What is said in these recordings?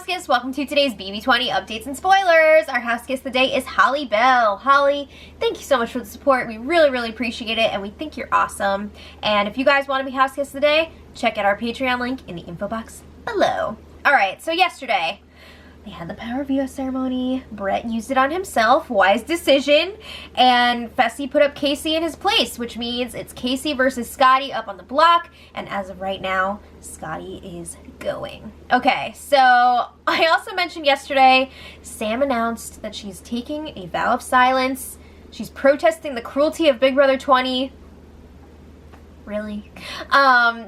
house guests, welcome to today's BB20 updates and spoilers. Our house guest today is Holly Bell. Holly, thank you so much for the support. We really appreciate it, and we think you're awesome. And if you guys want to be house guests today, check out our Patreon link in the info box below. Alright, so yesterday, they had the power veto ceremony. Brett used it on himself. Wise decision. And Fessy put up Casey in his place, which means it's Casey versus Scotty up on the block. And as of right now, Scotty is going. Okay, so I also mentioned yesterday, Sam announced that she's taking a vow of silence. She's protesting the cruelty of Big Brother 20. Really?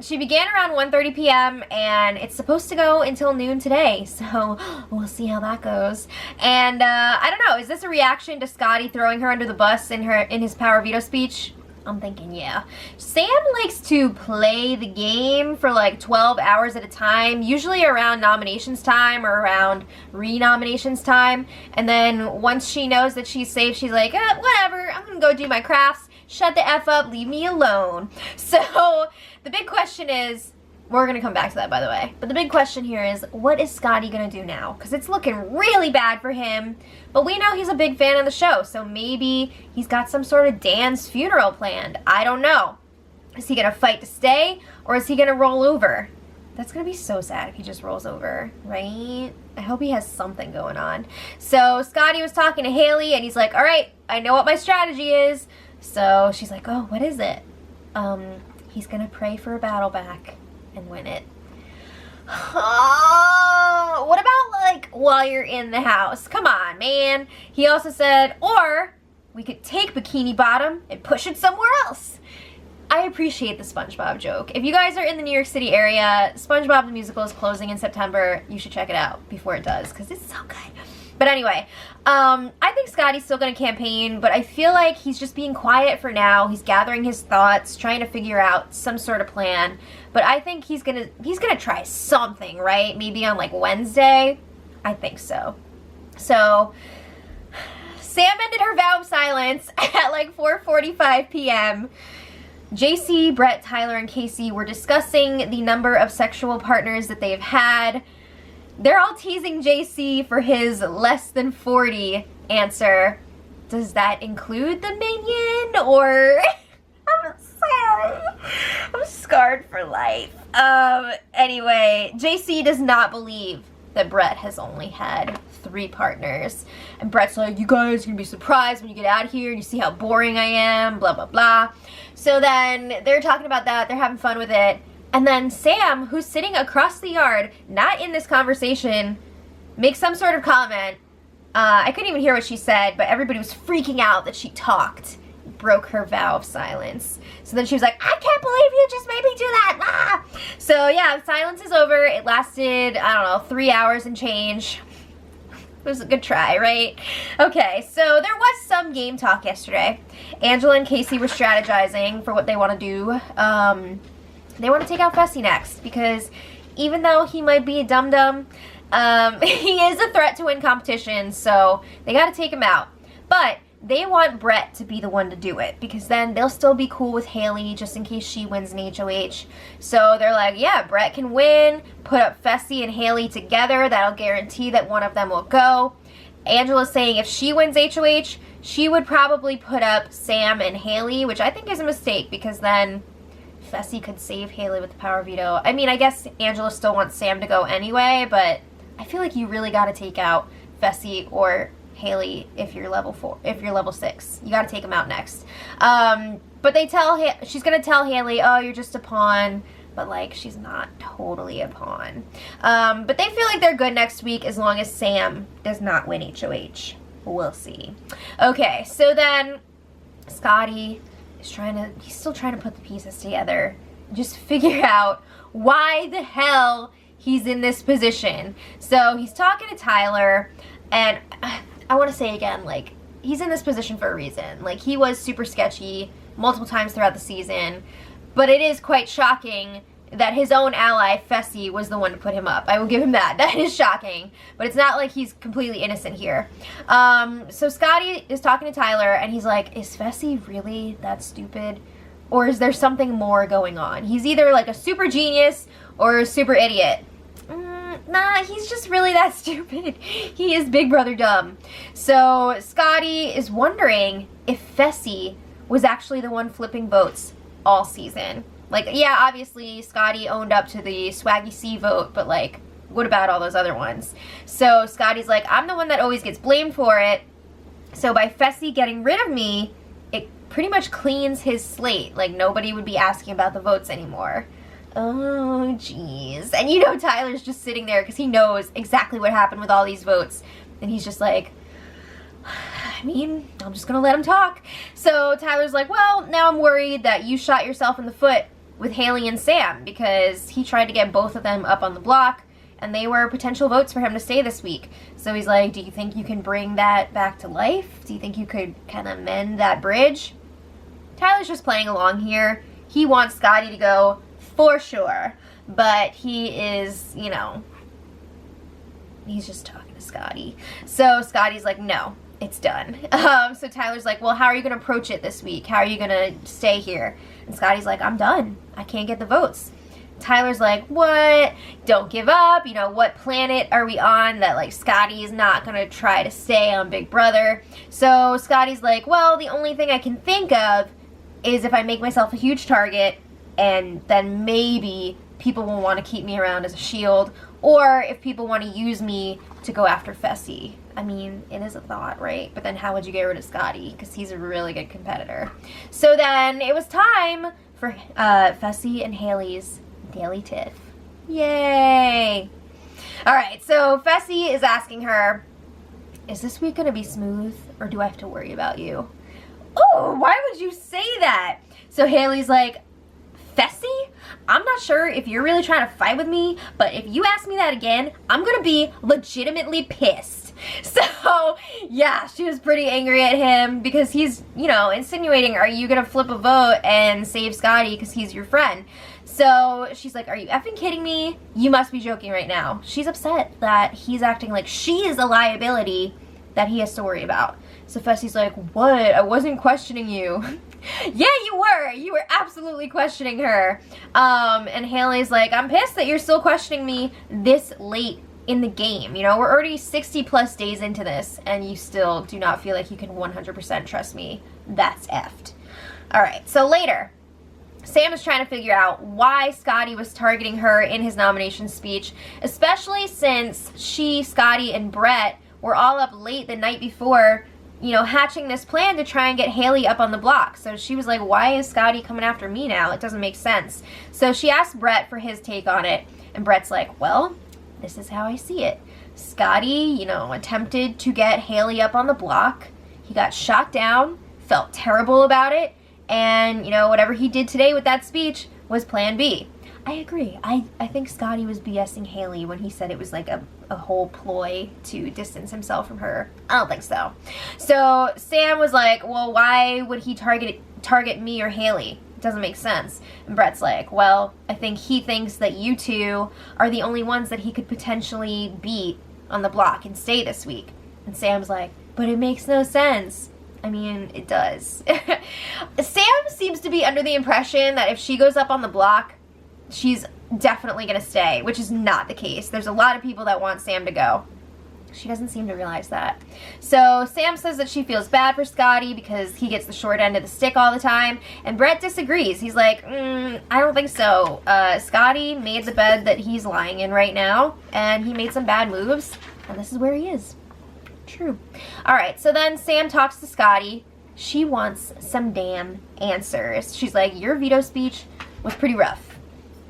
She began around 1:30 p.m. and it's supposed to go until noon today, so we'll see how that goes. And I don't know, is this a reaction to Scotty throwing her under the bus in his power veto speech? I'm thinking yeah. Sam likes to play the game for like 12 hours at a time, usually around nominations time or around re-nominations time, and then once she knows that she's safe, she's like, whatever, I'm gonna go do my crafts. Shut the F up, leave me alone. So, the big question is, we're going to come back to that by the way, but the big question here is, what is Scotty going to do now? Because it's looking really bad for him, but we know he's a big fan of the show, so maybe he's got some sort of Dan's funeral planned. I don't know. Is he going to fight to stay, or is he going to roll over? That's going to be so sad if he just rolls over, right? I hope he has something going on. So, Scotty was talking to Haley, and he's like, alright, I know what my strategy is. So she's like, oh, what is it? He's gonna pray for a battle back and win it. Oh, what about like while you're in the house? Come on, man. He also said, or we could take Bikini Bottom and push it somewhere else. I appreciate the SpongeBob joke. If you guys are in the New York City area, SpongeBob the Musical is closing in September. You should check it out before it does, because it's so good. But anyway, I think Scotty's still going to campaign, but I feel like he's just being quiet for now. He's gathering his thoughts, trying to figure out some sort of plan. But I think he's gonna try something, right? Maybe on like Wednesday. I think so. So, Sam ended her vow of silence at like 4:45 p.m. JC, Brett, Tyler, and Casey were discussing the number of sexual partners that they've had. They're all teasing JC for his less than 40 answer. Does that include the minion, or... I'm sorry. I'm scarred for life. Anyway, JC does not believe that Brett has only had 3 partners. And Brett's like, you guys are gonna be surprised when you get out of here and you see how boring I am, blah, blah, blah. So then they're talking about that. They're having fun with it. And then Sam, who's sitting across the yard, not in this conversation, makes some sort of comment. I couldn't even hear what she said, but everybody was freaking out that she talked. Broke her vow of silence. So then she was like, I can't believe you just made me do that! Ah! So yeah, silence is over. It lasted, I don't know, 3 hours and change. It was a good try, right? Okay, so there was some game talk yesterday. Angela and Casey were strategizing for what they want to do. They want to take out Fessy next, because even though he might be a dum-dum, he is a threat to win competition, so they got to take him out. But they want Brett to be the one to do it, because then they'll still be cool with Haley, just in case she wins an HOH. So they're like, yeah, Brett can win, put up Fessy and Haley together, that'll guarantee that one of them will go. Angela's saying if she wins HOH, she would probably put up Sam and Haley, which I think is a mistake, because then Fessy could save Haley with the power veto. I mean, I guess Angela still wants Sam to go anyway, but I feel like you really got to take out Fessy or Haley if you're level 4, if you're level 6. You got to take them out next. But they tell she's going to tell Haley, oh, you're just a pawn, but like she's not totally a pawn. But they feel like they're good next week as long as Sam does not win HOH. We'll see. Okay, so then Scotty is he's still trying to put the pieces together, just figure out why the hell he's in this position. So he's talking to Tyler, and I want to say again, like, he's in this position for a reason. Like, he was super sketchy multiple times throughout the season, but it is quite shocking that his own ally, Fessy, was the one to put him up. I will give him that. That is shocking. But it's not like he's completely innocent here. So Scotty is talking to Tyler, and he's like, is Fessy really that stupid? Or is there something more going on? He's either like a super genius or a super idiot. nah, he's just really that stupid. He is big brother dumb. So Scotty is wondering if Fessy was actually the one flipping votes all season. Like, yeah, obviously Scotty owned up to the Swaggy C vote, but like, what about all those other ones? So Scotty's like, I'm the one that always gets blamed for it. So by Fessy getting rid of me, it pretty much cleans his slate. Like, nobody would be asking about the votes anymore. Oh, jeez. And you know Tyler's just sitting there because he knows exactly what happened with all these votes. And he's just like, I mean, I'm just gonna let him talk. So Tyler's like, well, now I'm worried that you shot yourself in the foot with Haley and Sam because he tried to get both of them up on the block and they were potential votes for him to stay this week. So he's like, do you think you can bring that back to life? Do you think you could kind of mend that bridge? Tyler's just playing along here. He wants Scotty to go for sure, but he is, you know, he's just talking to Scotty. So Scotty's like, no, it's done. So Tyler's like, well, how are you going to approach it this week? How are you going to stay here? And Scotty's like, I'm done. I can't get the votes. Tyler's like, what? Don't give up. You know, what planet are we on that, like, Scotty is not going to try to stay on Big Brother? So Scotty's like, well, the only thing I can think of is if I make myself a huge target and then maybe people will want to keep me around as a shield, or if people want to use me to go after Fessy. I mean, it is a thought, right? But then how would you get rid of Scotty? Because he's a really good competitor. So then it was time for Fessy and Haley's daily tiff. Yay! Alright, so Fessy is asking her, is this week going to be smooth, or do I have to worry about you? Oh, why would you say that? So Haley's like, Fessy, I'm not sure if you're really trying to fight with me, but if you ask me that again, I'm going to be legitimately pissed. So, yeah, she was pretty angry at him because he's, you know, insinuating, are you going to flip a vote and save Scotty because he's your friend? So she's like, are you effing kidding me? You must be joking right now. She's upset that he's acting like she is a liability that he has to worry about. So Fessy's like, what? I wasn't questioning you. Yeah, you were. You were absolutely questioning her. And Haley's like, I'm pissed that you're still questioning me this late in the game. You know, we're already 60 plus days into this and you still do not feel like you can 100% trust me. That's effed. All right, so later, Sam is trying to figure out why Scotty was targeting her in his nomination speech, especially since she, Scotty, and Brett were all up late the night before, you know, hatching this plan to try and get Haley up on the block. So she was like, why is Scotty coming after me now? It doesn't make sense. So she asked Brett for his take on it, and Brett's like, well, this is how I see it. Scotty, you know, attempted to get Haley up on the block. He got shot down, felt terrible about it, and, you know, whatever he did today with that speech was plan B. I agree. I think Scotty was BSing Haley when he said it was like a whole ploy to distance himself from her. I don't think so. So Sam was like, well, why would he target me or Haley? It doesn't make sense. And Brett's like, well, I think he thinks that you two are the only ones that he could potentially beat on the block and stay this week. And Sam's like, but it makes no sense. I mean, it does. Sam seems to be under the impression that if she goes up on the block, she's definitely going to stay, which is not the case. There's a lot of people that want Sam to go. She doesn't seem to realize that. So Sam says that she feels bad for Scotty because he gets the short end of the stick all the time, and Brett disagrees. He's like, I don't think so. Scotty made the bed that he's lying in right now, and he made some bad moves, and this is where he is. True. Alright, so then Sam talks to Scotty. She wants some damn answers. She's like, your veto speech was pretty rough.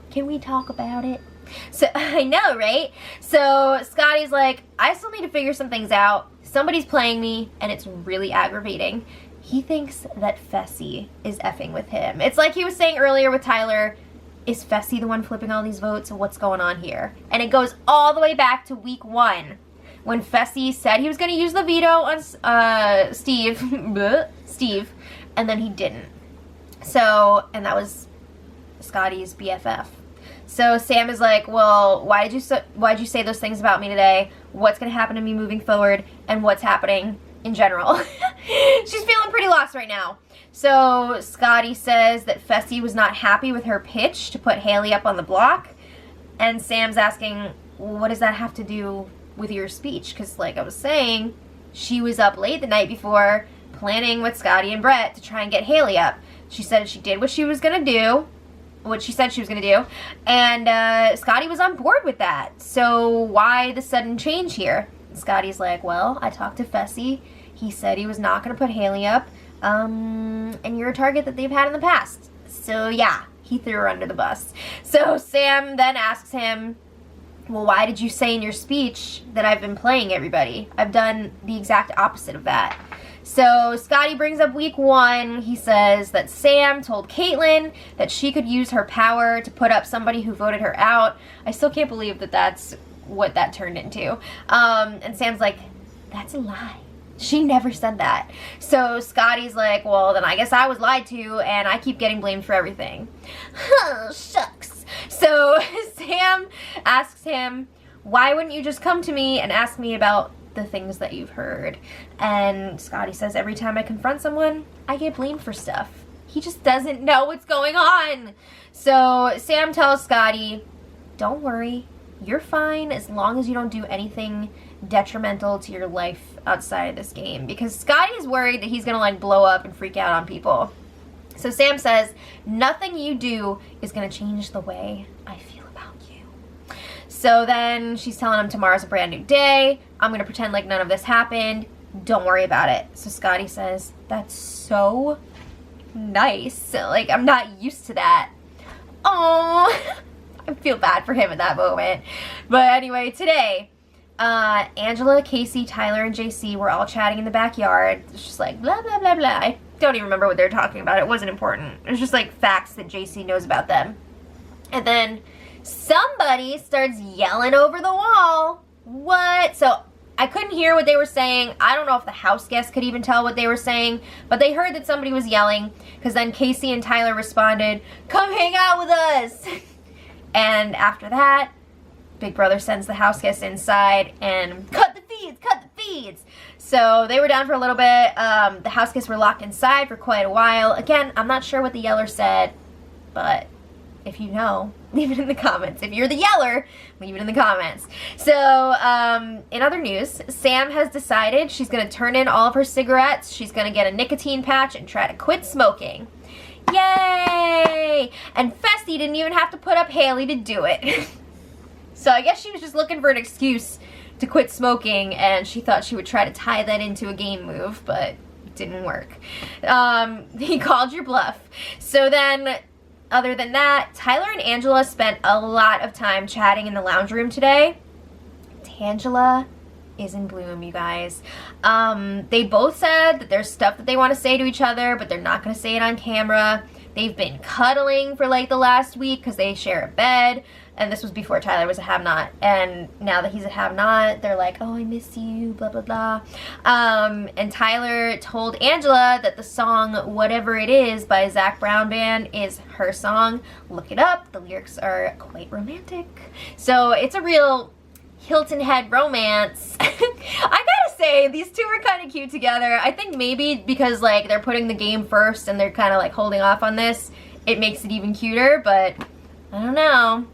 Can we talk about it? So, I know, right? So Scotty's like, I still need to figure some things out. Somebody's playing me, and it's really aggravating. He thinks that Fessy is effing with him. It's like he was saying earlier with Tyler, is Fessy the one flipping all these votes? What's going on here? And it goes all the way back to week 1. When Fessy said he was going to use the veto on Steve, and then he didn't. So, and that was Scotty's BFF. So Sam is like, well, why'd you say those things about me today? What's going to happen to me moving forward? And what's happening in general? She's feeling pretty lost right now. So Scotty says that Fessy was not happy with her pitch to put Haley up on the block. And Sam's asking, what does that have to do with your speech? Because like I was saying, she was up late the night before planning with Scotty and Brett to try and get Haley up. She said she did what she was going to do, what she said she was going to do, and Scotty was on board with that. So why the sudden change here? Scotty's like, well, I talked to Fessy. He said he was not going to put Haley up, and you're a target that they've had in the past. So yeah, he threw her under the bus. So Sam then asks him, well, why did you say in your speech that I've been playing everybody? I've done the exact opposite of that. So Scotty brings up week 1. He says that Sam told Caitlyn that she could use her power to put up somebody who voted her out. I still can't believe that that's what that turned into. And Sam's like, that's a lie. She never said that. So Scotty's like, well, then I guess I was lied to, and I keep getting blamed for everything. Oh, shucks. So Sam asks him, why wouldn't you just come to me and ask me about the things that you've heard? And Scotty says, every time I confront someone, I get blamed for stuff. He just doesn't know what's going on. So Sam tells Scotty, don't worry, you're fine as long as you don't do anything detrimental to your life outside of this game, because Scotty's worried that he's gonna like blow up and freak out on people. So Sam says, nothing you do is gonna change the way I feel about you. So then she's telling him tomorrow's a brand new day. I'm gonna pretend like none of this happened. Don't worry about it. So Scotty says, that's so nice. Like, I'm not used to that. Oh, I feel bad for him in that moment. But anyway, today, Angela, Casey, Tyler, and JC were all chatting in the backyard. It's just like blah, blah, blah, blah. I don't even remember what they were talking about. It wasn't important. It was just like facts that JC knows about them. And then somebody starts yelling over the wall. What? So I couldn't hear what they were saying. I don't know if the house guests could even tell what they were saying, but they heard that somebody was yelling, because then Casey and Tyler responded, come hang out with us. And after that, Big Brother sends the house guests inside and cut the feeds, cut the feeds. So they were down for a little bit. The house guests were locked inside for quite a while. Again, I'm not sure what the yeller said, but if you know, leave it in the comments. If you're the yeller, leave it in the comments. So in other news, Sam has decided she's going to turn in all of her cigarettes. She's going to get a nicotine patch and try to quit smoking. Yay! And Fessy didn't even have to put up Haley to do it. So I guess she was just looking for an excuse to quit smoking, and she thought she would try to tie that into a game move, but it didn't work. He called your bluff. So then, other than that, Tyler and Angela spent a lot of time chatting in the lounge room today. Tangela is in bloom, you guys. They both said that there's stuff that they want to say to each other, but they're not going to say it on camera. They've been cuddling for like the last week because they share a bed. And this was before Tyler was a have-not. And now that he's a have-not, they're like, oh, I miss you, blah, blah, blah. And Tyler told Angela that the song Whatever It Is by Zac Brown Band is her song. Look it up. The lyrics are quite romantic. So it's a real Hilton Head romance. I gotta say, these two are kind of cute together. I think maybe because like they're putting the game first and they're kind of like holding off on this, it makes it even cuter, but I don't know.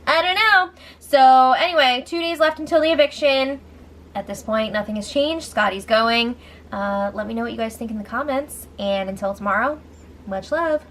I don't know. So anyway, 2 days left until the eviction. At this point, nothing has changed. Scotty's going. Let me know what you guys think in the comments. And until tomorrow, much love.